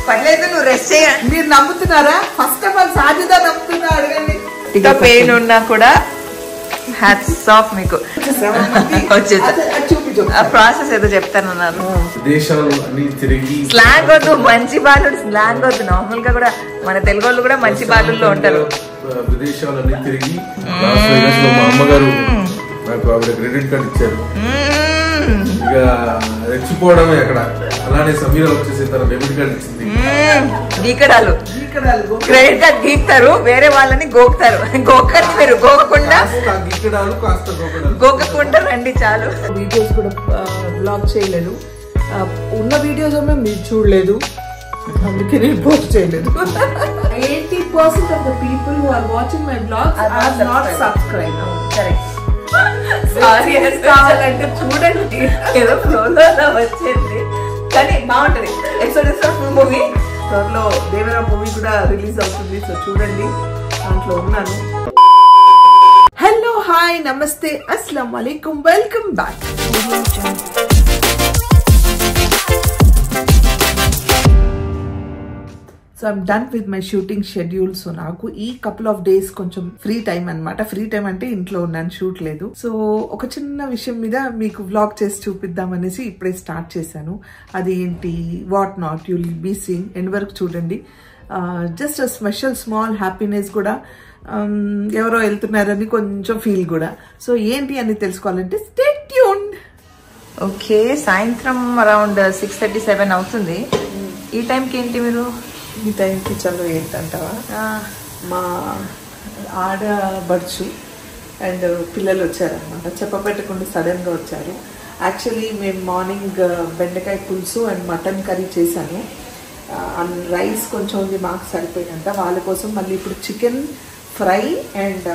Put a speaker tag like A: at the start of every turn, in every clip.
A: పర్లేదు నువ్వు రెస్ట్ చేయ.
B: మీరు నమ్ముతున్నారా? ఫస్ట్ ఆఫ్ ఆల్ సాజిదా నమ్ముతున్నా అడగండి.
A: పెయిన్ ఉన్నా కూడా హ్యాట్స్ ఆఫ్ మీకు. ప్రాసెస్ ఏదో చెప్తానన్నారు. స్లాంగ్ వద్దు, మంచి బాలుడు స్లాంగ్ వద్దు. నార్మల్ గా కూడా మన తెలుగు వాళ్ళు కూడా మంచి బాలుల్లో ఉంటారు.
C: విదేశాలన్నీ తిరిగి మా అమ్మగారు నాకు ఆవిడ క్రెడిట్ కార్డ్ ఇచ్చారు. ఇక రెచ్చిపోవడమే అక్కడ. అలానే సమీర వచ్చేసి తన డెబిట్ కార్డ్ ఇచ్చింది.
A: గీకడాలు క్రెడిట్ కార్డ్ గీక్తారు, వేరే వాళ్ళని గోకుతారు. గోకని మీరు గోకకుండా గోకకుండా రండి చాలు.
B: వీడియోస్ కూడా బ్లాగ్ చేయలేదు. ఉన్న వీడియోస్ ఏమో మీరు చూడలేదు, అందుకే నేను పోస్ట్ చేయలేదు. 80% of the people who are watching my vlogs are not subscribed.
A: Correct. కావాలంటే చూడండి, ఏదో ఫ్లోలో వచ్చేది కానీ బాగుంటది. ఎపిసోడ్ ఫుల్ మూవీ
B: త్వరలో దేవరా మూవీ కూడా రిలీజ్ అవుతుంది, సో చూడండి. దాంట్లో ఉన్నాను. హలో, హాయ్, నమస్తే, అస్సలం వాలేకుమ్, welcome back. So I'm done with my shooting schedule. So నాకు ఈ కపుల్ ఆఫ్ డేస్ కొంచెం ఫ్రీ టైం అనమాట. ఫ్రీ టైం అంటే ఇంట్లో ఉన్నాను, షూట్ లేదు. సో ఒక చిన్న విషయం మీద మీకు వ్లాగ్ చేసి చూపిద్దామనేసి ఇప్పుడే స్టార్ట్ చేశాను. అది ఏంటి, what not, you will be seeing. End వరకు చూడండి. జస్ట్ స్పెషల్ స్మాల్ హ్యాపీనెస్ కూడా. ఎవరో వెళ్తున్నారని కొంచెం ఫీల్ కూడా. సో ఏంటి అని తెలుసుకోవాలంటే స్టే ట్యూన్డ్.
A: ఓకే, సాయంత్రం అరౌండ్ 6:37 అవుతుంది. ఈ టైంకి ఏంటి మీరు?
B: ఈ టైంకి చలో ఏంటంటావా, మా ఆడబడుచు అండ్ పిల్లలు వచ్చారనమాట. చెప్పబెట్టకుండా సడన్గా వచ్చారు. యాక్చువల్లీ మేము మార్నింగ్ బెండకాయ పులుసు అండ్ మటన్ కర్రీ చేశాను. రైస్ కొంచెం ఉంది, మాకు సరిపోయినంత. వాళ్ళ కోసం మళ్ళీ ఇప్పుడు చికెన్ ఫ్రై అండ్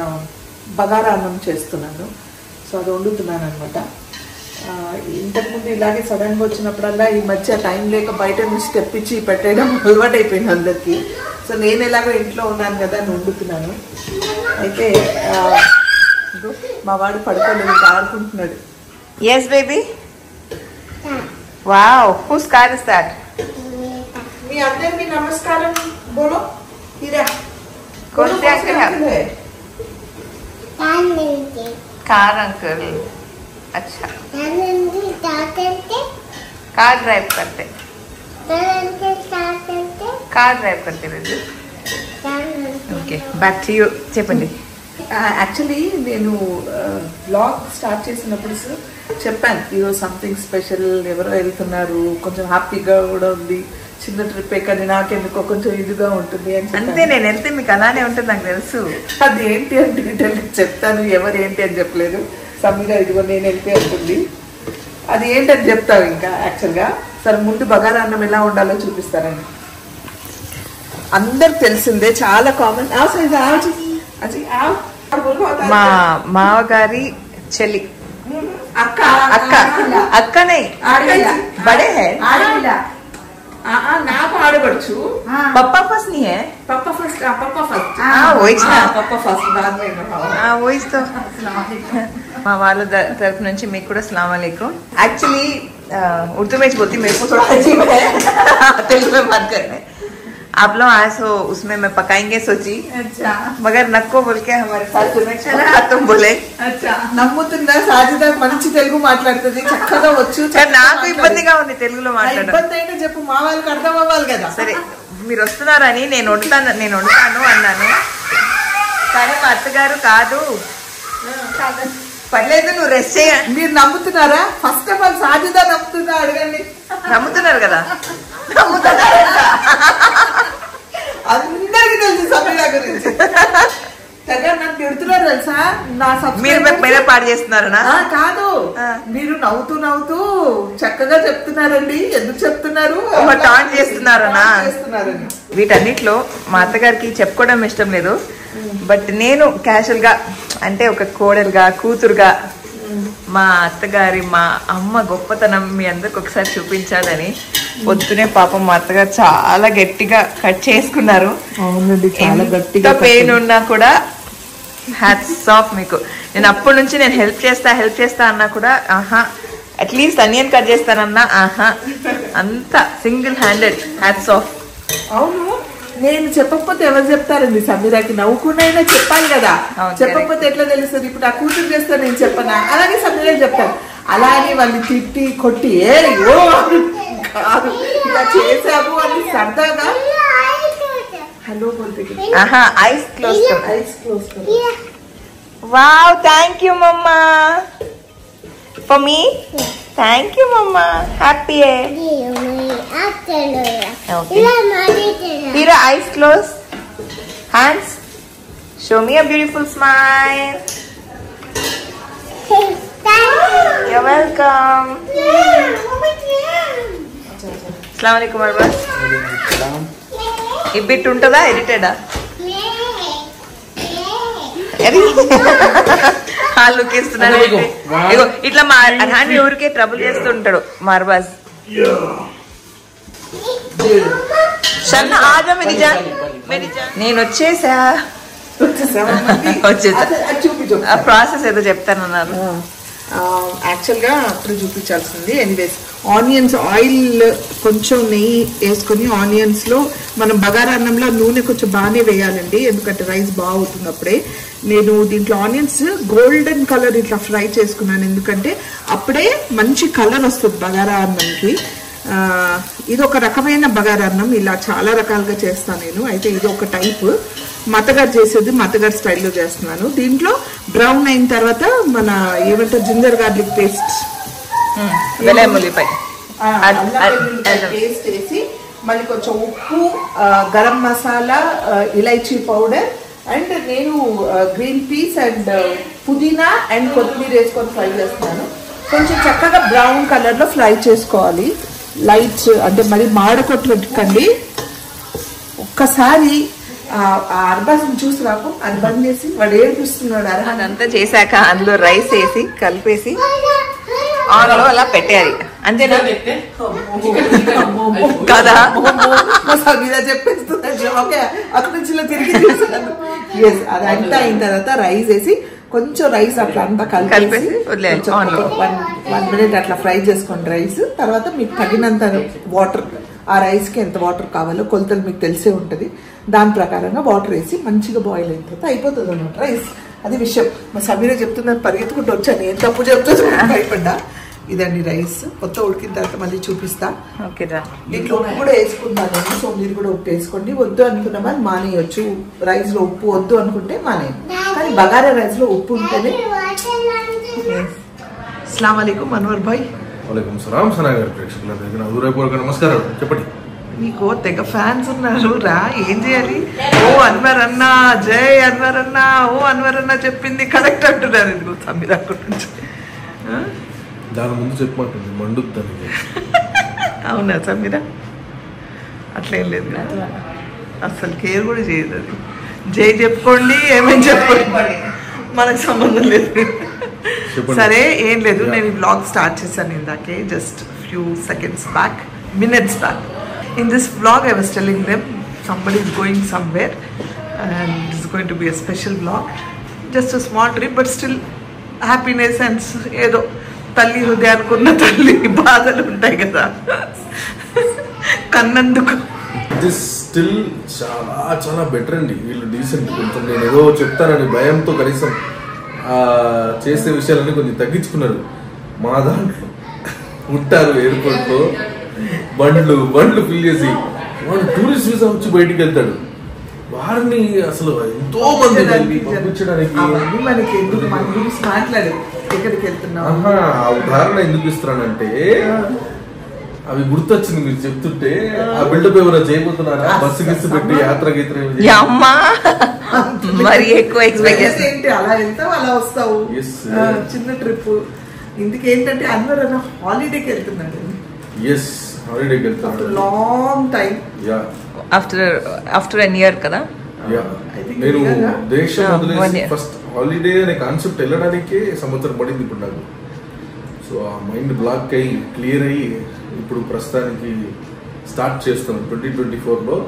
B: బగారా అన్నం చేస్తున్నాను. సో అది వండుతున్నాను అనమాట. ఇంతకుముందు ఇలాగే సడన్గా వచ్చినప్పుడల్లా ఈ మధ్య టైం లేక బయట నుంచి తెప్పించి పెట్టేయడం అలవాటు అయిపోయింది అందరికీ. సో నేను ఎలాగో ఇంట్లో ఉన్నాను కదా అని వండుతున్నాను. అయితే మా వాడు పడుకోలేదు, ఆడుకుంటున్నాడు.
A: Yes baby. Wow, who's car is that?
B: మీ అందరికీ నమస్కారం బోలో. Ira
A: car uncle. अच्छा, कार ड्राइव करते baby. Okay, back to you. చెప్పండి.
B: యాక్చువల్లీ నేను బ్లాగ్ స్టార్ట్ చేసినప్పుడు చెప్పాను ఈరోజు సంథింగ్ స్పెషల్, ఎవరో వెళ్తున్నారు, కొంచెం హ్యాపీగా కూడా ఉంది, చిన్న ట్రిప్ కానీ నాకెందుకో కొంచెం ఇదిగా ఉంటుంది అని.
A: అంతే, నేను వెళ్తే మీకు అలానే ఉంటుంది నాకు తెలుసు.
B: అది ఏంటి అంటే చెప్తాను, ఎవరు ఏంటి అని చెప్పలేదు. సమీర ఇదిగో నేను వెళ్తే ఉంటుంది. అది ఏంటని చెప్తావు ఇంకా. యాక్చువల్గా సరే, ముందు బగారా అన్నం ఎలా ఉండాలో చూపిస్తారని. అందరికి తెలిసిందే, చాలా కామన్.
A: మా మావగారి చెల్లి,
B: అక్క
A: అక్క అక్కనే బడే హై.
B: నాకు ఆడబడుచు.
A: पप्पा फर्स्ट नहीं है?
B: पापा फर्स्ट.
A: वहीच ना,
B: पापा फर्स्ट बाद में.
A: वहीच तो. మా వాళ్ళ तरफ నుంచి మీకు కూడా अस्सलाम वालेकुम. एक्चुअली उर्दू में बोलती, मेरे को थोड़ा अजीब है, तेलुगु में बात करने. आप लोग आए सो उसमें मैं पकाएंगे सोची.
B: अच्छा,
A: मगर नको बोल के हमारे साथ तुम्हें चला तुम बोले.
B: अच्छा, నమ్ముతుందా? సాజిదా మంచి తెలుగు మాట్లాడుతుంది, చక్కగా వచ్చు.
A: నాకు ఇబ్బందిగా ఉంది తెలుగులో మాట్లాడడం.
B: ఇబ్బంది అయితే చెప్పు, మా వాళ్ళకి అర్థం అవ్వాలి కదా.
A: సరే, మీరు వస్తున్నారని నేను వండుతాను అన్నాను. కానీ మా అత్తగారు కాదు, పర్లేదు నువ్వు రెస్ట్ చేయ.
B: మీరు నమ్ముతున్నారా? ఫస్ట్ ఆఫ్ ఆల్ సాజిదా నమ్ముతుందా అడగండి.
A: నమ్ముతున్నారు కదా?
B: అందరికి తెలుసు సమీర గురించి. నన్ను తిడుతున్నారు తెలుసా, నా
A: మీరు మీరే పాడు చేస్తున్నారనా?
B: కాదు, మీరు నవ్వుతూ చక్కగా చెప్తున్నారండి. ఎందుకు చెప్తున్నారు?
A: టాంట్ చేస్తున్నారనా?
B: చేస్తున్నారని.
A: వీటన్నిటిలో మా అత్తగారికి చెప్పుకోవడం ఇష్టం లేదు. బట్ నేను క్యాషువల్ గా, అంటే ఒక కోడలుగా, కూతురుగా మా అత్తగారి, మా అమ్మ గొప్పతనం మీ అందరికి ఒకసారి చూపించాలని పొద్దునే పాపం మా అత్తగారు చాలా గట్టిగా కట్ చేసుకున్నారు.
B: చాలా గట్టిగా
A: పెయిన్ ఉన్నా కూడా హ్యాట్స్ ఆఫ్ మీకు. నేను అప్పటి నుంచి నేను హెల్ప్ చేస్తా అన్నా కూడా ఆహా, అట్లీస్ట్ అనియన్ కట్ చేస్తానన్నా ఆహా, అంత సింగిల్ హ్యాండెడ్ హ్యాట్స్ ఆఫ్.
B: అవును, నేను చెప్పకపోతే ఎవరు చెప్తారండి? సమీరాకి నవ్వుకున్నైనా చెప్పాలి కదా. చెప్పకపోతే ఎట్లా తెలుస్తుంది? ఇప్పుడు నా కూతురు చేస్తా నేను చెప్పనా? అలాగే సమీరా చెప్తాను. అలాగే వాళ్ళు తిట్టి కొట్టి ఓ కాదు ఇలా చేసాము అని సరదాగా hello
A: eyes close
B: eyes close.
A: Wow, thank you mamma. For me? Thank you mamma. Happy. Here, eyes closed. Hands. Show me a beautiful smile. You're welcome. Assalamualaikum warahmatullahi. ఈ బిట్ ఉంటుందా ఎడిటెడా? లుక్ ఇస్తున్నాడు. ఇగో ఇట్లా మా హ్యాండ్ ఊరికే trouble చేస్తుంటాడు మార్బాజ్. నేను వచ్చేసా. ఆ ప్రాసెస్ ఏదో చెప్తానన్నారు.
B: యాక్చువల్గా అప్పుడు చూపించాల్సింది. ఎనీవేస్, ఆనియన్స్ ఆయిల్ కొంచెం నెయ్యి వేసుకొని ఆనియన్స్ లో మనం బగారా అన్నంలో నూనె కొంచెం బాగానే వేయాలండి, ఎందుకంటే రైస్ బాగుంటుంది. అప్పుడే నేను దీంట్లో ఆనియన్స్ గోల్డెన్ కలర్ ఇట్లా ఫ్రై చేసుకున్నాను, ఎందుకంటే అప్పుడే మంచి కలర్ వస్తుంది బగారా అన్నంకి. ఇది ఒక రకమైన బగారా అన్నం, ఇలా చాలా రకాలుగా చేస్తాను నేను. అయితే ఇది ఒక టైప్, మతగారు చేసేది మతగారు స్టైల్లో చేస్తున్నాను. దీంట్లో బ్రౌన్ అయిన తర్వాత మన ఏమంటారు జింజర్ గార్లిక్ పేస్ట్ పేస్ట్ వేసి మళ్ళీ కొంచెం ఉప్పు, గరం మసాలా, ఇలైచీ పౌడర్ అండ్ నేను గ్రీన్ పీస్ అండ్ పుదీనా అండ్ కొత్తిమీర వేసుకొని ఫ్రై చేస్తున్నాను. కొంచెం చక్కగా బ్రౌన్ కలర్ లో ఫ్రై చేసుకోవాలి. లైట్ అంటే మరి మాడకొట్టకండి. ఒక్కసారి అర్బాసం చూసి రాకు, అది బంద్ చేసి వాడు ఏడిపిస్తున్నాడు.
A: అదంతా చేశాక అందులో రైస్ వేసి కలిపేసి ఆన్లో అలా పెట్టాలి, అంతేనా కదా?
B: చెప్పేస్తుంది. ఓకే, అక్కడి నుంచి తిరిగి అదంతా అయిన తర్వాత రైస్ వేసి కొంచెం రైస్ అట్లా అంతా కలిపేసి 1 minute అట్లా ఫ్రై చేసుకోండి రైస్. తర్వాత మీకు తగినంత వాటర్, ఆ రైస్ కి ఎంత వాటర్ కావాలో కొలతలు మీకు తెలిసే ఉంటది, దాని ప్రకారంగా వాటర్ వేసి మంచిగా బాయిల్ అయిన తర్వాత అయిపోతుంది అన్నమాట రైస్. అది విషయం. మా సమీర చెప్తున్నారు, పరిగెత్తుకుంటూ వచ్చాను, ఏం తప్పు చెప్తున్నా భయపడ్డా. ఇదండి రైస్. మొత్తం ఉడికిన తర్వాత మళ్ళీ చూపిస్తా. దీంట్లో ఉప్పు కూడా వేసుకుంటాను, సో మీరు కూడా ఉప్పు వేసుకోండి. వద్దు అనుకున్న వాళ్ళు మానేయచ్చు, రైస్ లో ఉప్పు వద్దు అనుకుంటే మానేయండి, కానీ బగారా రైస్ లో ఉప్పు ఉంటేనే. అస్సలాము అలైకుం అన్వర్ భాయ్.
C: వాలేకుం సలాం సనా గారి ప్రేక్షకులందరికీ నా హృదయపూర్వక నమస్కారం. చెప్పండి.
B: నీకు తెగ ఫ్యాన్స్ ఉన్నారు రా, ఏం చేయాలి? ఓ అన్వర్ అన్న, జై అన్వర్ అన్న, ఓ అన్వర్ అన్న చెప్పింది కరెక్ట్ అంటున్నారు. ఎందుకు సమీర నుంచి
C: దాని ముందు చెప్పమంటుంది మండుద్దని.
B: అవునా సమీర? అట్లేం లేదు, అసలు కేర్ కూడా చేయదు. అది జై చెప్పుకోండి, ఏమేమి చెప్పుకోండి, మనకు సంబంధం లేదు. సరే, ఏం లేదు. నేను ఈ బ్లాగ్ స్టార్ట్ చేశాను ఇందాకే, just few seconds back, minutes back. In this vlog, I was telling them somebody is going somewhere and it's going to be a special vlog. Just a small trip, but still happiness and ఏదో తల్లి హృదయానుకున్న తల్లి బాధలు ఉంటాయి కదా కన్నందుకు.
C: ఇది still చాలా చాలా బెటర్ అండి. వీళ్ళు డీసెంట్. కొంచెం నేను ఏదో చెప్తానని భయంతో కనీసం చేసే విషయాలన్నీ కొంచెం తగ్గించుకున్నారు. మా దాంట్లో ఉంటారు ఎయిర్పోర్ట్ లో బండ్లు ఫిల్ చేసి వాడు టూరిస్ట్ వీసా వచ్చి బయటికి వెళ్తాడు. వారిని అసలు ఎంతో మంది పంపించడానికి ఉదాహరణ ఎందుకు ఇస్తున్నానంటే, అవి గుర్తొచ్చింది మీరు చెప్తుంటే. ఆ బిల్డప్ ఎవరైనా చేయబోతున్నారా? బస్సు గిస్సు పెట్టి యాత్ర గీత్ర
A: మరి ఎక్కువ ఎక్స్పెక్ట్
B: ఏంటి? అలా వెళ్తావు, అలా వస్తావు. చిన్న ట్రిప్. ఇందుకు ఏంటంటే అన్వర్ అన్న హాలిడేకి వెళ్తున్నాడు.
C: ఎస్, హాలిడేకి వెళ్తాడు.
B: లాంగ్ టైం
A: ఆఫ్టర్ ఎన్ ఇయర్ కదా.
C: నేను దేశం వదిలేసి ఫస్ట్ హాలిడే అనే కాన్సెప్ట్ వెళ్ళడానికే సంవత్సరం పడింది ఇప్పుడు నాకు. సో ఆ మైండ్ బ్లాక్ అయ్యి క్లియర్ అయ్యి ఇప్పుడు ప్రస్తుతానికి స్టార్ట్ చేస్తాం 2024లో.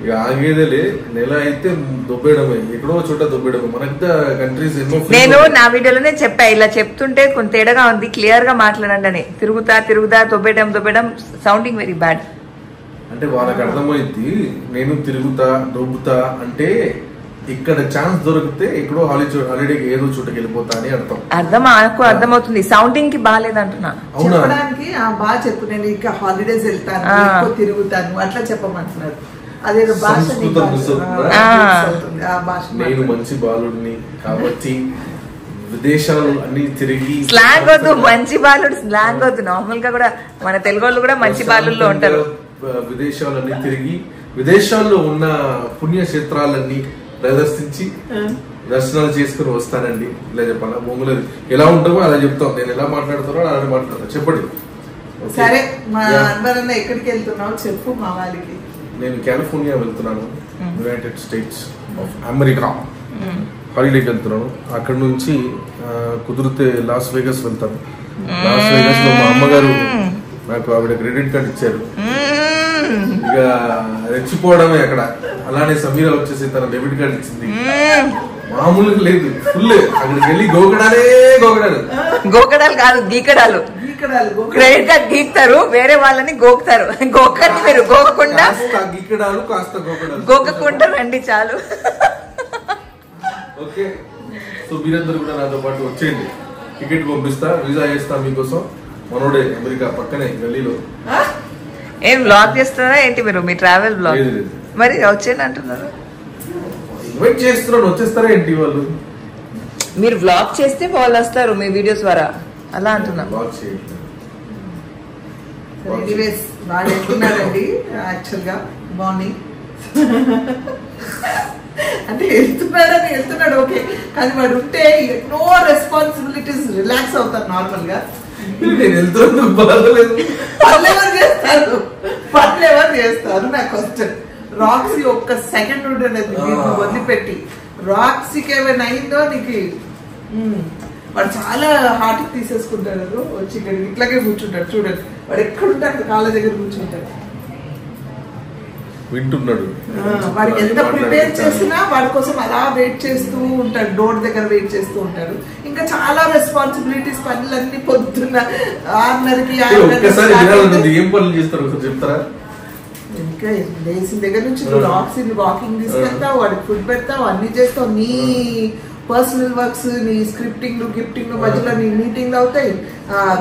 C: ఇక ఆగేదేలే, నెల అయితే దొబ్బేయడమే, ఎక్కడో చోట దొబ్బేయడమే. మనకి కంట్రీస్ ఎన్నో.
A: నేను నా వీడియోలోనే చెప్పా, ఇలా చెప్తుంటే కొంత తేడాగా ఉంది, క్లియర్ గా మాట్లాడండి అని. తిరుగుతా దొబ్బేయడం సౌండింగ్ వెరీ బ్యాడ్.
C: అంటే వాళ్ళకి అర్థమైంది నేను తిరుగుతా దొబ్బుతా అంటే ఇక్కడ ఛాన్స్ దొరికితే ఎక్కడో హాలిడేకి ఏదో చోటుకి వెళ్ళిపోతా అని
A: అర్థమవుతుంది. సౌండింగ్ కి బాగాలేదంటున్నా
B: చెప్పడానికి బాగా చెప్పు, నేను ఇంకా హాలిడేస్ వెళ్తాను, ఎక్కువ తిరుగుతాను అట్లా చెప్పమంటున్నారు. అదేదో భాష
C: నేను మంచి బాలుడిని కాబట్టి విదేశాలు అన్ని తిరిగి.
A: స్లాంగ్ వద్దు, మంచి బాలుడు స్లాంగ్ వద్దు. నార్మల్ గా కూడా మన తెలుగు వాళ్ళు కూడా మంచి బాలుల్లో ఉంటారు.
C: విదేశాలన్నీ తిరిగి విదేశాల్లో ఉన్న పుణ్యక్షేత్రాలన్నీ ప్రదర్శించి దర్శనాలు చేసుకుని వస్తానండి. ఇలా చెప్పాలా మొంగులేదు ఎలా ఉంటామో అలా చెప్తాం. నేను ఎలా మాట్లాడుతానో అలా మాట్లాడతాను. చెప్పండి.
B: సరే మా అన్వరన్న ఎక్కడికి వెళ్తున్నావు చెప్పు మా వాళ్ళకి.
C: నేను కాలిఫోర్నియా వెళ్తున్నాను, యునైటెడ్ స్టేట్స్ ఆఫ్ అమెరికా. హాలిడేకి వెళ్తున్నాను. అక్కడ నుంచి కుదిరితే లాస్ వేగస్ వెళ్తాను. లాస్ వేగస్ లో మా అమ్మగారు నాకు ఆవిడ క్రెడిట్ కార్డ్ ఇచ్చారు. ఇక రెచ్చిపోవడమే అక్కడ. అలానే సమీర వచ్చేసి తన డెబిట్ కార్డ్ ఇచ్చింది. మామూలుగా లేదు, ఫుల్ అక్కడికి వెళ్ళి
A: గోకడాలు కాదు గీకడాలు. క్రెడిట్ కార్డ్ గీక్తారు, వేరే వాళ్ళని గోకుతారు. గోకండి మీరు, గోకకుండా
C: గీకడాలు కాస్త
A: గోకకుండా రండి చాలు.
C: ఓకే, సో మీరందరూ కూడా నాతో పాటు వచ్చేయండి. టికెట్ పంపిస్తా, వీసా చేస్తా మీకోసం. మనోడే అమెరికా పక్కనే గల్లీలో.
A: ఏం బ్లాగ్ చేస్తారా ఏంటి మీరు? మీ ట్రావెల్ బ్లాగ్ మరి వచ్చేయండి అంటున్నారు.
C: ఇన్వైట్ చేస్తున్నాడు, వచ్చేస్తారా ఏంటి వాళ్ళు?
A: మీరు బ్లాగ్ చేస్తే వాళ్ళు వస్తారు మీ వీడియోస్ ద్వారా, అలా అంటున్నా.
B: వాళ్ళు వెళ్తున్నారండి యాక్చువల్ గా మార్నింగ్. అంటే వెళ్తున్నాడు ఓకే, కానీ వాడు ఉంటే నో రెస్పాన్సిబిలిటీస్, రిలాక్స్ అవుతారు నార్మల్ గా. పనులు ఎవరు చేస్తారు నాకు క్వశ్చన్. రాక్సీ ఒక్క సెకండ్ ఉండలేదు వదిలిపెట్టి. రాక్సీకి ఏమైనా అయిందో నీకు వాడు చాలా హార్ట్ తీసేసుకుంటాడు. వచ్చి ఇక్కడ ఇట్లాగే కూర్చుంటాడు చూడండి. వాడు ఎక్కడుంటాడు కాళ్ళ దగ్గర కూర్చుంటాడు,
C: వింటున్నాడు.
B: వాడికి ఎంత ప్రిపేర్ చేసినా వాడి కోసం అలా వెయిట్ చేస్తూ ఉంటాడు, డోర్ దగ్గర వెయిట్ చేస్తూ ఉంటాడు. ఇంకా చాలా రెస్పాన్సిబిలిటీస్, పనులన్నీ పొద్దున్న 6:30కి
C: ఏం పనులు చేస్తారు చెప్తారా?
B: ఇంకా లేచిన దగ్గర నుంచి రాక్సీని వాకింగ్ తీసుకెళ్తావు, వాడికి ఫుడ్ పెడతావు, అన్ని చేస్తావు. నీ పర్సనల్ వర్క్స్, నీ స్క్రిప్టింగ్ గిఫ్టింగ్ మధ్యలో నీ మీటింగ్లు అవుతాయి.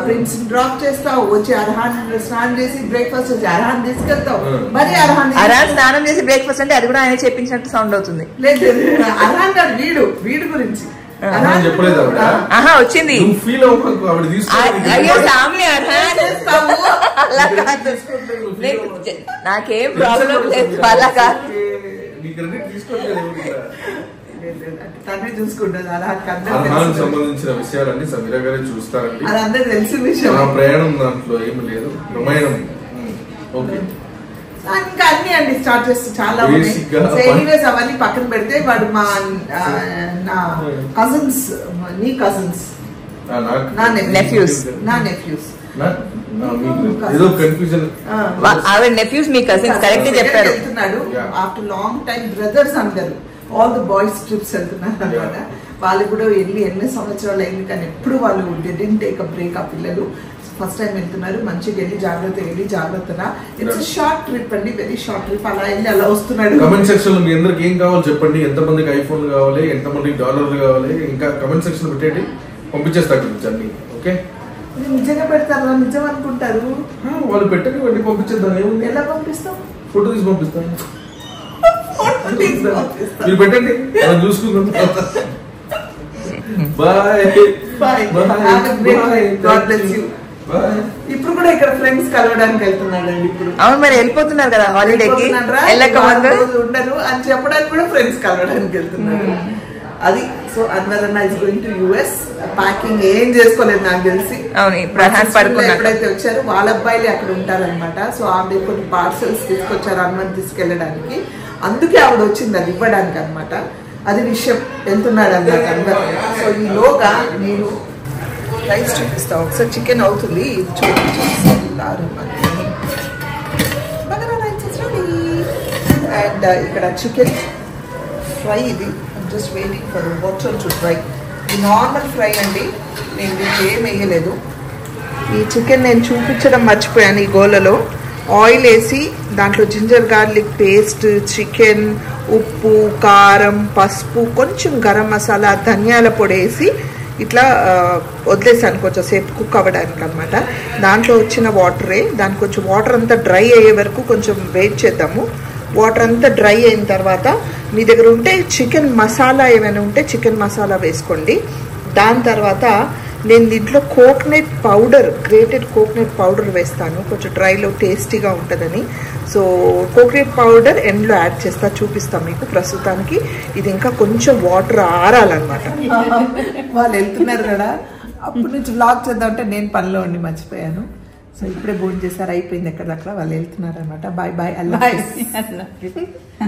B: ప్రిన్స్ డ్రాప్ చేస్తావు, వచ్చి అర్హాన్ స్నానం చేసి బ్రేక్ఫాస్ట్ వచ్చి అర్హాన్ తీసుకెళ్తావు. మరి అర్హాన్
A: స్నానం చేసి బ్రేక్ఫాస్ట్ అంటే అది కూడా ఆయన చెప్పించినట్టు సౌండ్ అవుతుంది.
B: లేదు అర్హాన్ గారు వీడు గురించి
A: వచ్చింది. నాకేం ప్రాబ్లం లేదు, అలా కాదు.
B: తండ్రి చూసుకుంటారు.
C: సంబంధించిన విషయాలన్నీ సమీర గారే చూస్తారండి.
B: అది అందరికి తెలిసిన విషయం.
C: ప్రయాణం దాంట్లో ఏమి లేదు, ప్రమాణం. ఓకే,
B: ఇంకా అన్ని అండి స్టార్ట్ చేస్తే చాలా ఎనీవేస్ అవన్నీ పక్కన పెడితే వాడు మా నా కజిన్స్, నీ కజిన్స్, నా నెఫ్యూస్
A: మీ కజిన్స్ కరెక్ట్ చెప్పారు.
B: వెళ్తున్నాడు ఆఫ్టర్ లాంగ్ టైం. బ్రదర్స్ అందరు ఆల్ ది బాయ్స్ ట్రిప్స్ వెళ్తున్నారు అనమాట. వాళ్ళు కూడా వెళ్ళి ఎన్ని సంవత్సరాలు అయింది కానీ ఎప్పుడు వాళ్ళు డిడ్ంట్ టేక్ అ బ్రేక్. ఆ పిల్లలు ఫస్ట్ టైం వెళ్తున్నారు. మంచిగా వెళ్ళి జాగ్రత్తగా. ఇట్స్ షార్ట్ ట్రిప్ అండి, వెరీ షార్ట్ ట్రిప్. అలా వెళ్ళి అలా వస్తున్నాడు.
C: కమెంట్ సెక్షన్ లో మీ అందరికి ఏం కావాలి చెప్పండి. ఎంతమందికి ఐఫోన్ కావాలి, ఎంతమందికి డాలర్లు కావాలి, ఇంకా కమెంట్ సెక్షన్ పెట్టండి, పంపించేస్తా అన్ని. ఓకే,
B: నిజంగా పెడతారు, నిజం అనుకుంటారు
C: వాళ్ళు. పెట్టండి, పంపించేద్దాం. ఏముంది,
B: ఎలా పంపిస్తాం?
C: ఫోటో తీసి పంపిస్తాను. మీరు పెట్టండి, మనం చూసుకుందాం. Bye bye.
B: ఇప్పుడు కూడా ఇక్కడ ఫ్రెండ్స్ కలవడానికి వెళ్తున్నాడండి. ఇప్పుడు
A: అవును, మరి వెళ్ళిపోతున్నారు కదా హాలిడేకి,
B: ఉండరు అని చెప్పడానికి కూడా ఫ్రెండ్స్ కలవడానికి వెళ్తున్నారు. అది సో అన్వరన్న is going to US. Packing ఏం చేసుకోలేదు నాకు తెలిసి. ఎప్పుడైతే వచ్చారు వాళ్ళ అబ్బాయిలు అక్కడ ఉంటారనమాట. సో ఆవిడ కొన్ని పార్సల్స్ తీసుకొచ్చారు అన్వర్ తీసుకెళ్ళడానికి. అందుకే ఆవిడ వచ్చింది అది ఇవ్వడానికి అనమాట. అది విషయం. వెళ్తున్నాడు అన్నమాట అందరు. సో ఈలోగా నేను రైస్ చూపిస్తాను ఒకసారి. చికెన్ అవుతుంది, ఇది చూపించారు. అండ్ ఇక్కడ చికెన్ ఫ్రై, ఇది just waiting for water to fry. ఇది నార్మల్ ఫ్రై అండి, నేను దీనికి ఏం వేయలేదు. ఈ చికెన్ నేను చూపించడం మర్చిపోయాను ఈ గోలలో. ఆయిల్ వేసి దాంట్లో జింజర్ గార్లిక్ పేస్ట్, చికెన్, ఉప్పు, కారం, పసుపు, కొంచెం గరం మసాలా, ధనియాల పొడి వేసి ఇట్లా వదిలేసాను కొంచెం సేపు కుక్ అవ్వడానికి అనమాట. దాంట్లో వచ్చిన వాటరే, దానికి కొంచెం వాటర్ అంతా డ్రై అయ్యే వరకు కొంచెం వెయిట్ చేద్దాము. వాటర్ అంతా డ్రై అయిన తర్వాత మీ దగ్గర ఉంటే చికెన్ మసాలా ఏమైనా ఉంటే చికెన్ మసాలా వేసుకోండి. దాని తర్వాత నేను దీంట్లో coconut powder, grated coconut powder వేస్తాను, కొంచెం డ్రైలో టేస్టీగా ఉంటుందని. సో కోకోనట్ పౌడర్ ఎండ్లో యాడ్ చేస్తా, చూపిస్తాను మీకు. ప్రస్తుతానికి ఇది ఇంకా కొంచెం వాటర్ ఆరాలన్నమాట. వాళ్ళు వెళ్తున్నారు కదా, అప్పటి నుంచి వ్లాగ్ చేద్దామంటే నేను పనిలో ఉండి మర్చిపోయాను. సో ఇప్పుడే భోజనం చేశారు, అయిపోయింది ఎక్కడక్కడ. వాళ్ళు వెళ్తున్నారు అనమాట. బాయ్ బాయ్, అల్లా.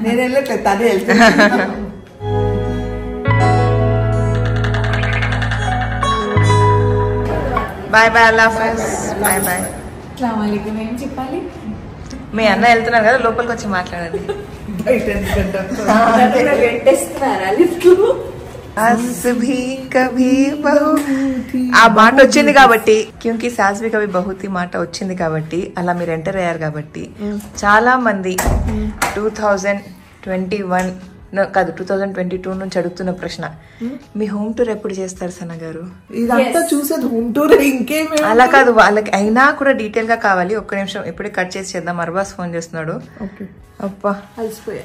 B: నేను వెళ్ళట్లేదు, తనే వెళ్తాను.
A: బాయ్ బాయ్, అల్లా హాఫిజ్, బాయ్ బాయ్.
D: ఏం చెప్పాలి?
A: మీ అన్న వెళ్తున్నారు కదా, లోపలికి వచ్చి మాట్లాడండి. ఆ మాట వచ్చింది కాబట్టి, క్యూంకి సాస్ భీ కభీ బహుతీ మాట వచ్చింది కాబట్టి, అలా మీరు ఎంటర్ అయ్యారు కాబట్టి చాలా మంది 2021 కాదు 2022 నుంచి అడుగుతున్న ప్రశ్న, మీ హోమ్ టూర్ ఎప్పుడు చేస్తారు సన గారు?
B: ఇదంతా చూసేది హోమ్ టూర్, ఇంకేమే.
A: అలా కాదు, వాళ్ళకి అయినా కూడా డీటెయిల్ గా కావాలి. ఒక్క నిమిషం, ఇప్పుడే కట్ చేసి చేద్దాం. అర్బాస్ ఫోన్ చేస్తున్నాడు. అప్పా
B: అలసిపోయా.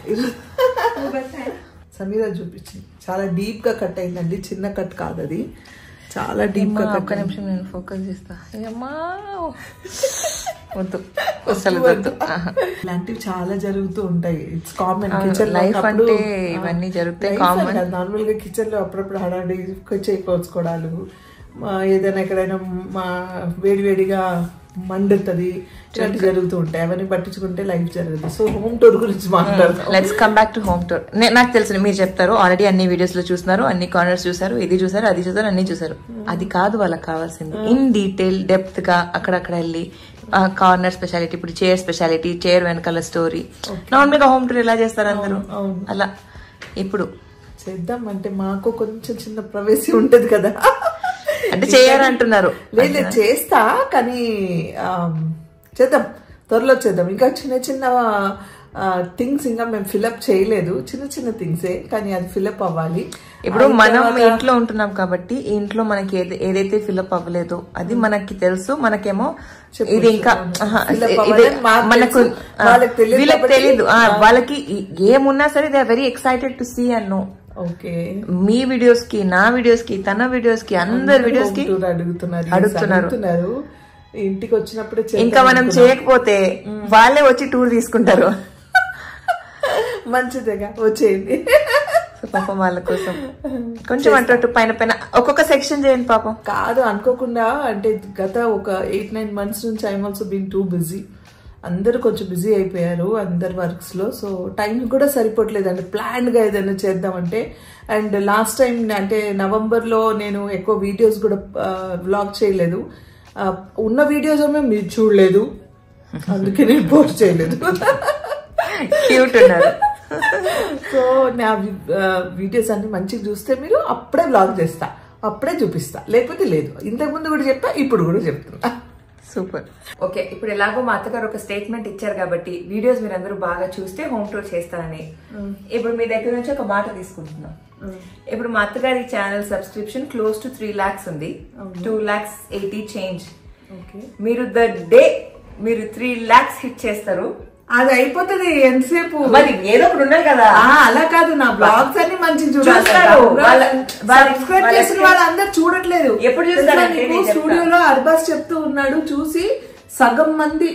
B: సమీర చూపించింది, చాలా డీప్ గా కట్ అయిందండి, చిన్న కట్ కాదు అది, చాలా డీప్ గా.
A: ఒక్క నిమిషం నేను ఫోకస్ చేస్తా. వద్దు అసలు వద్దు.
B: ఇలాంటివి చాలా జరుగుతూ ఉంటాయి. It's common.
A: లైఫ్ అంటే ఇవన్నీ జరుగుతాయి, కామన్.
B: నార్మల్ గా కిచెన్ లో అప్పుడప్పుడు హడాడి చేయించుకోవడాలు, ఏదైనా ఎక్కడైనా వేడివేడిగా మండుతుంది, ఇలాంటి జరుగుతూ ఉంటాయి. అవన్నీ పట్టించుకుంటే లైఫ్ జరగదు. సో హోమ్ టూర్ గురించి మాట్లాడతాం.
A: Let's come back to home tour. నాకు తెలుసు మీరు చెప్తారు, ఆల్రెడీ అన్ని వీడియోస్ లో చూస్తున్నారు, అన్ని కార్నర్స్ చూసారు, ఇది చూసారు, అది చూసారు, అన్ని చూసారు. అది కాదు వాళ్ళకి కావాల్సింది. ఇన్ డీటెయిల్ డెప్త్ గా అక్కడక్కడ వెళ్ళి కార్నర్ స్పెషాలిటీ, ఇప్పుడు చైర్ స్పెషాలిటీ, చైర్ వెనకాల స్టోరీ. నార్మల్ గా హోమ్ టూర్ ఎలా చేస్తారు అందరూ అలా ఇప్పుడు
B: చేద్దాం. అంటే మాకు కొంచెం చిన్న ప్రవేశం ఉంటది కదా,
A: అంటే చేయాలంటున్నారు.
B: లేదు చేస్తా, కానీ చేద్దాం, త్వరలో చేద్దాం. ఇంకా చిన్న చిన్న థింగ్స్ ఇంకా మేము ఫిల్అప్ చేయలేదు, చిన్న చిన్న థింగ్సే, కానీ అది ఫిల్అప్ అవ్వాలి.
A: ఇప్పుడు మనం ఇంట్లో ఉంటున్నాం కాబట్టి ఈ ఇంట్లో మనకి ఏదైతే ఫిల్అప్ అవ్వలేదో అది మనకి తెలుసు. మనకేమో ఇది ఇంకా మనకు వీళ్ళకి తెలీదు. వాళ్ళకి ఏమున్నా సరే they are very excited to see and know.
B: Okay,
A: మీ వీడియోస్ కి, నా వీడియోస్ కి, తన వీడియోస్ కి, అందరి వీడియోస్ కి అడుగుతున్నారు.
B: ఇంటికి వచ్చినప్పుడు
A: ఇంకా మనం చేయకపోతే వాళ్ళే వచ్చి టూర్ తీసుకుంటారు.
B: మంచిదేగా, వచ్చేయండి.
A: పాపం వాళ్ళ కోసం కొంచెం అటు పైన పైన ఒక్కొక్క సెక్షన్ చేయండి పాపం.
B: కాదు అనుకోకుండా, అంటే గత ఒక 8-9 months నుంచి I'm also been too busy. అందరూ కొంచెం బిజీ అయిపోయారు అందరు వర్క్స్ లో. సో టైం కూడా సరిపోవట్లేదు అండి ప్లాన్ గా ఏదైనా చేద్దామంటే. అండ్ లాస్ట్ టైం అంటే నవంబర్ లో నేను ఎక్కువ వీడియోస్ కూడా వ్లాగ్ చేయలేదు. ఉన్న వీడియోస్ ఏమో మీరు చూడలేదు, అందుకే నేను పోస్ట్ చేయలేదు.
A: క్యూట్ ఉన్నారు.
B: సో నా వీడియోస్ అన్ని మంచిగా చూస్తే మీరు అప్పుడే వ్లాగ్ చేస్తా, అప్పుడే చూపిస్తా, లేకపోతే లేదు. ఇంతకు ముందు కూడా చెప్పా, ఇప్పుడు కూడా చెప్తున్నా.
A: సూపర్. ఓకే, ఇప్పుడు ఎలాగో మా అత్తగారు ఒక స్టేట్మెంట్ ఇచ్చారు కాబట్టి వీడియోస్ మీరు అందరూ బాగా చూస్తే హోమ్ టూర్ చేస్తారని ఇప్పుడు మీ దగ్గర నుంచి ఒక మాట తీసుకుంటున్నాం. ఇప్పుడు మా అత్తగారి channel subscription close to 3 lakhs ఉంది, 2,80,000 చేంజ్. మీరు ద డే మీరు 3 lakhs హిట్ చేస్తారు,
B: అది అయిపోతుంది ఎంతసేపు.
A: మరి ఏదో ఒకటి ఉండాలి కదా.
B: అలా కాదు, నా బ్లాగ్స్ అన్ని మంచిగా చూడాలి. సబ్స్క్రైబ్ చేసిన వాళ్ళందరూ చూడట్లేదు.
A: ఎప్పుడు చూస్తారు?
B: స్టూడియోలో అర్బాస్ చెప్తూ ఉన్నాడు, చూసి సగం మంది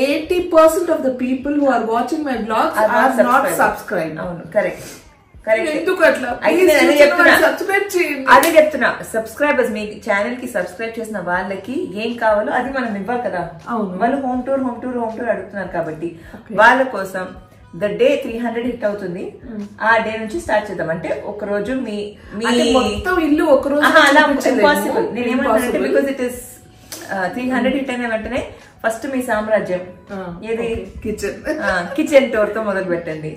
B: 80% of the people who are watching my blogs are not subscribe.
A: అవును, కరెక్ట్.
B: ఎందుకు అట్లా?
A: అదే చెప్తున్నా, సబ్స్క్రైబర్స్ మీ ఛానల్ కి సబ్స్క్రైబ్ చేసిన వాళ్ళకి ఏం కావాలో అది మనం ఇవ్వాలి కదా. వాళ్ళు హోమ్ టూర్ అడుగుతున్నారు కాబట్టి వాళ్ళ కోసం ద డే 300 హిట్ అవుతుంది. ఆ డే నుంచి స్టార్ట్ చేద్దాం. అంటే ఒక రోజు మీ
B: మొత్తం ఇల్లు ఒక రోజు
A: అలా ఇంపాసిబుల్. నేను ఏమంటానంటే బికాస్ ఇట్ ఇస్ 300 హిట్ అయిన వెంటనే ఫస్ట్ మీ సామ్రాజ్యం ఏది కిచెన్ డోర్ తో మొదలు పెట్టండి.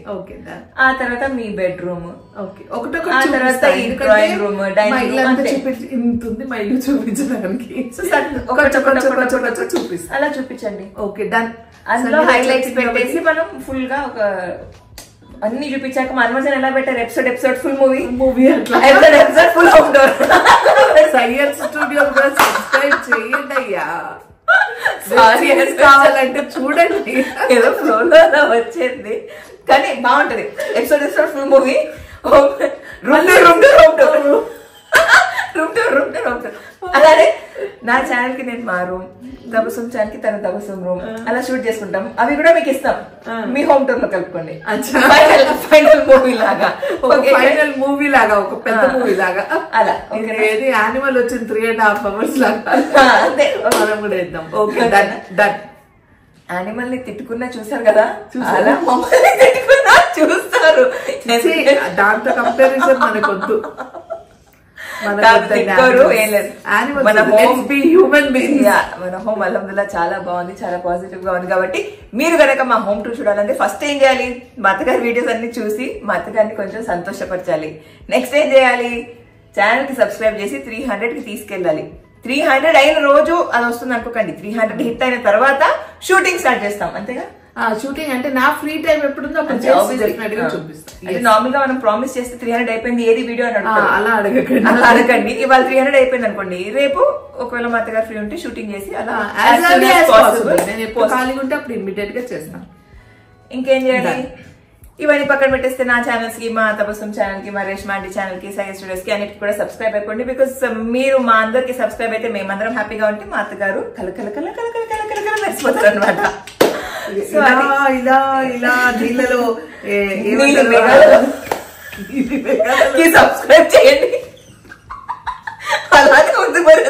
A: ఆ తర్వాత మీ బెడ్రూమ్, ఆ తర్వాత డ్రాయింగ్ రూమ్, డైనింగ్
B: మా ఇల్లు చూపించడానికి చూపిస్తాను.
A: అలా చూపించండి.
B: Okay done.
A: అందులో హైలైట్స్ పెట్టేసి మనం ఫుల్ గా ఒక అన్ని చూపించాక మనమోజన్ ఎలా పెట్టారు ఎపిసోడ్ ఫుల్ మూవీ అట్లా episode full home door.
B: Syed studio కూడా సబ్స్క్రైబ్ చేయండి అయ్యా. కావాలంటే చూడండి.
A: ఏదో ఫ్లోలో వచ్చేది కానీ బాగుంటది. Episode full movie, room tour. అలానే నా ఛానల్ కి నేను మా రూమ్, దబసం ఛానల్ కి తన దబసం రూమ్ అలా షూట్ చేసుకుంటాం. అవి కూడా మీకు ఇస్తాం, మీ హోమ్ టూర్ లో కలుపుకోండి. ఫైనల్
B: మూవీ లాగా ఒక పెద్ద మూవీ లాగా
A: అలా.
B: ఏది యానిమల్ వచ్చిన 3.5 hours లాగా
A: అంతే
B: మనం కూడా వేద్దాం. Okay done.
A: యానిమల్ ని తిట్టుకున్నా చూసారు కదా, అలా మమ్మల్ని తిట్టుకున్నా చూస్తారు.
B: దాంతో కంపారిజన్ మనకొద్దు.
A: మన హోమ్ అల్హమ్దుల్లా చాలా బాగుంది, చాలా పాజిటివ్ గా ఉంది. కాబట్టి మీరు కనుక మా హోమ్ టూర్ చూడాలంటే ఫస్ట్ ఏం చేయాలి, మా అత్తగారి వీడియోస్ అన్ని చూసి మా అత్తగారిని కొంచెం సంతోషపరచాలి. నెక్స్ట్ ఏం చేయాలి, ఛానల్ కి సబ్స్క్రైబ్ చేసి 300 కి తీసుకెళ్ళాలి. 300 అయిన రోజు అది వస్తుంది అనుకోకండి, 300 హిట్ అయిన తర్వాత షూటింగ్ స్టార్ట్ చేస్తాం. అంతేగా,
B: షూటింగ్ అంటే నా ఫ్రీ టైం ఎప్పుడుందో అప్పుడు చూపిస్తాను.
A: అంటే నార్మల్ గా మనం ప్రామిస్ చేస్తే 300 అయిపోయింది ఏది వీడియో అని
B: అలా
A: అడగండి. ఇవాళ 300 అయిపోయింది అనుకోండి, రేపు ఒకవేళ మా అత్తగారు ఫ్రీ ఉంటే షూటింగ్ చేసి అలా
B: నేను ఎప్పుడు ఖాళీగా ఉంటే అప్పుడు ఇమ్మీడియట్ గా చేస్తాను.
A: ఇంకేం చేయాలి, ఇవన్నీ పక్కన పెట్టేస్తే నా ఛానల్స్ కి, మా తపస్సం ఛానల్ కి, మా రేష్మా ఆంటీ ఛానల్ కి, సయ్యద్ స్టూడియోస్ కి అన్నిటికి కూడా సబ్స్క్రైబ్ అయిపోండి. బికాస్ మీరు మా అందరికి సబ్స్క్రైబ్ అయితే మేమందరం హ్యాపీగా ఉంటే మా అత్తగారు మెరిసిపోతారు అనమాట.
B: ఇలా నీళ్ళలో
A: సబ్స్క్రైబ్ చేయండి. అలాగే ఉంది మరి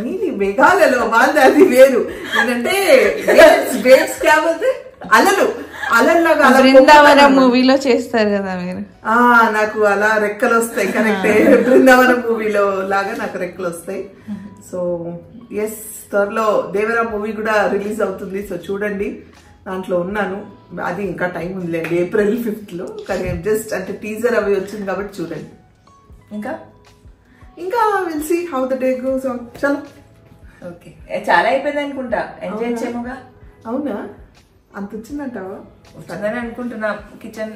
B: నీది మేఘాలలో వాళ్ళది అది వేరు. ఏంటంటే వేవ్స్ కాకపోతే అలల్లాగా
D: బృందావనం మూవీలో చేస్తారు కదా మీరు.
B: నాకు అలా రెక్కలు వస్తాయి. కరెక్టే, బృందావనం మూవీలో లాగా నాకు రెక్కలు వస్తాయి. సో ఎస్, త్వరలో దేవరా మూవీ కూడా రిలీజ్ అవుతుంది. సో చూడండి, దాంట్లో ఉన్నాను. అది ఇంకా టైం ఉందిలేండి, April 5th లో. కానీ జస్ట్ అంటే టీజర్ అవి వచ్చింది కాబట్టి చూడండి. ఇంకా will see how the day goes on. చలో,
A: ఓకే, చాలా అయిపోయింది అనుకుంటా. ఎంజాయ్ చేయముగా.
B: అవునా, అంత వచ్చిందంటావా?
A: వస్తుందని అనుకుంటున్నా. కిచెన్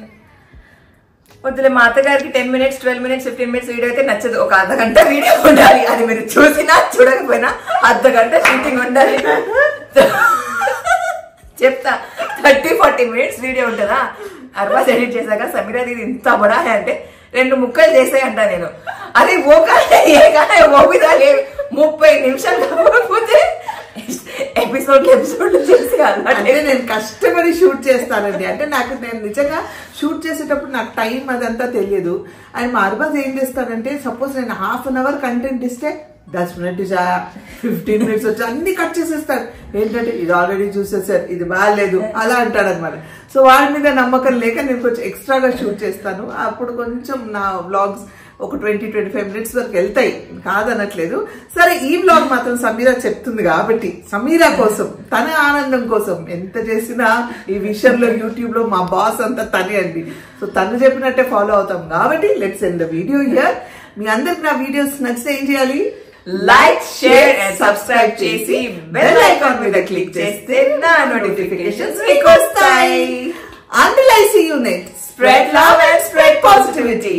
A: వద్దులే, మా అత్తగారికి 10 minutes 12 minutes 15 minutes వీడియో అయితే నచ్చదు. ఒక అర్ధగంట వీడియో ఉండాలి. అది మీరు చూసినా చూడకపోయినా అర్ధగంట షూటింగ్ ఉండాలి. చెప్తా, 30-40 minutes వీడియో ఉంటుందా. అర్బాస్ ఎడిట్ చేశాక సమీరా ఇది ఇంత బడా అంటే 2 ముక్కలు చేసాయంట. నేను అది ఓకానే ఓపిదాలి 30 నిమిషాలు కాకపోతే ఎపిసోడ్ చేసి
B: అంటే నేను కష్టపడి షూట్ చేస్తానండి. అంటే నేను నిజంగా షూట్ చేసేటప్పుడు నాకు టైం అదంతా తెలియదు. అండ్ మా అర్బాజ్ ఏం చేస్తాడంటే, సపోజ్ నేను 1/2 hour కంటెంట్ ఇస్తే 10 minutes 15 minutes వచ్చి అన్ని కట్ చేసేస్తాడు. ఏంటంటే ఇది ఆల్రెడీ చూసేసారు, ఇది బాగాలేదు అలా అంటాడు అనమాట. సో వాడి మీద నమ్మకం లేక నేను కొంచెం ఎక్స్ట్రాగా షూట్ చేస్తాను. అప్పుడు కొంచెం నా వ్లాగ్స్ ఒక 20-25 minutes వరకు వెళ్తాయి, కాదనట్లేదు. సరే, ఈ వ్లాగ్ మాత్రం సమీరా చెప్తుంది కాబట్టి సమీరా కోసం, తన ఆనందం కోసం ఎంత చేసినా ఈ విషయంలో యూట్యూబ్ లో మా బాస్ అంతా తనే అండి. సో తను చెప్పినట్టే ఫాలో అవుతాం కాబట్టి let's end the video here. మీ అందరికి నా వీడియోస్ నచ్చితే ఏం చేయాలి?
A: లైక్, షేర్ అండ్ సబ్స్క్రైబ్ చేసి బెల్ ఐకాన్ మీద క్లిక్ చేస్తే నా నోటిఫికేషన్స్ మీకు వస్తాయి.
B: Until I see you next,
A: spread love and spread positivity.